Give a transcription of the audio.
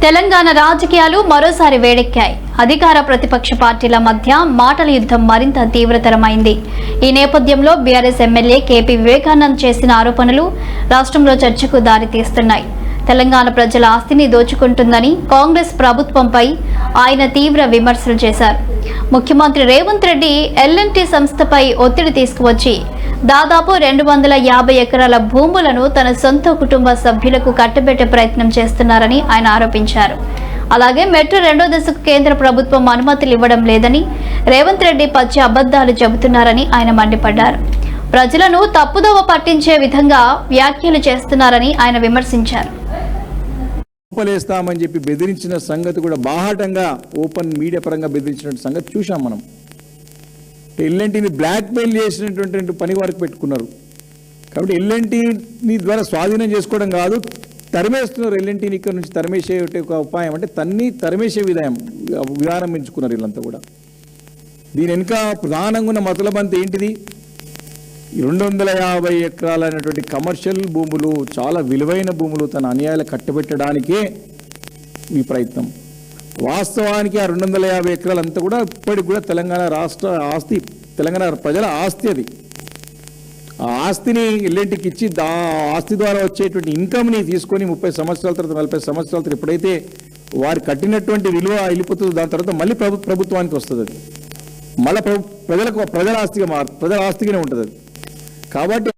తెలంగాణ రాజకీయాలు మరోసారి వేడెక్కాయి. అధికార ప్రతిపక్ష పార్టీల మధ్య మాటల యుద్ధం మరింత తీవ్రతరమైంది. ఈ నేపథ్యంలో బీఆర్ఎస్ ఎమ్మెల్యే కేపీ వివేకానంద్ చేసిన ఆరోపణలు రాష్ట్రంలో చర్చకు దారితీస్తున్నాయి. తెలంగాణ ప్రజల ఆస్తిని దోచుకుంటుందని కాంగ్రెస్ ప్రభుత్వంపై ఆయన తీవ్ర విమర్శలు చేశారు. ముఖ్యమంత్రి రేవంత్ రెడ్డి ఎల్ఎన్టీ సంస్థపై ఒత్తిడి తీసుకువచ్చి దాదాపు 250 ఎకరాల భూములను తన సొంత కుటుంబ సభ్యులకు కట్టబెట్టే ప్రయత్నం చేస్తున్నారని ఆయన ఆరోపించారు. అలాగే మెట్రో 2వ దశకు కేంద్ర ప్రభుత్వం అనుమతులు ఇవ్వడం లేదని రేవంత్ రెడ్డి పచ్చి అబద్ధాలు చెబుతున్నారని ఆయన మండిపడ్డారు. ప్రజలను తప్పుదోవ పట్టించే విధంగా వ్యాఖ్యలు చేస్తున్నారని ఆయన విమర్శించారు. ఉపలేస్తామని చెప్పి బెదిరించిన సంగతి కూడా బాహాటంగా ఓపెన్ మీడియా పరంగా బెదిరించిన సంగతి చూసాం మనం. ఎల్ఎన్టీని బ్లాక్మెయిల్ చేసినటువంటి పని వరకు పెట్టుకున్నారు. కాబట్టి ఎల్ఎన్టీని ద్వారా స్వాధీనం చేసుకోవడం కాదు, తరిమేస్తున్నారు. ఎల్ఎన్టీని ఇక్కడ నుంచి తరిమేసే ఒక ఉపాయం అంటే తరిమేసే విధానం ఎంచుకున్నారు వీళ్ళంతా కూడా. దీని వెనుక ప్రధానంగా ఉన్న మతలబంత ఏంటిది? 250 ఎకరాలైనటువంటి కమర్షియల్ భూములు, చాలా విలువైన భూములు తన అన్యాయాలు కట్టబెట్టడానికే ఈ ప్రయత్నం. వాస్తవానికి ఆ 250 ఎకరాలంతా కూడా ఇప్పటికి కూడా తెలంగాణ రాష్ట్ర ఆస్తి, తెలంగాణ ప్రజల ఆస్తి. అది ఆ ఆస్తిని ఎల్ఎన్టీకి ఇచ్చి ఆస్తి ద్వారా వచ్చేటువంటి ఇన్కమ్ని తీసుకొని 30 సంవత్సరాల తర్వాత 40 సంవత్సరాల తర్వాత ఎప్పుడైతే వారు కట్టినటువంటి విలువ వెళ్ళిపోతుందో దాని తర్వాత మళ్ళీ ప్రభుత్వానికి వస్తుంది. అది మళ్ళీ ప్రజల ఆస్తిగానే ఉంటుంది అది. కాబట్టి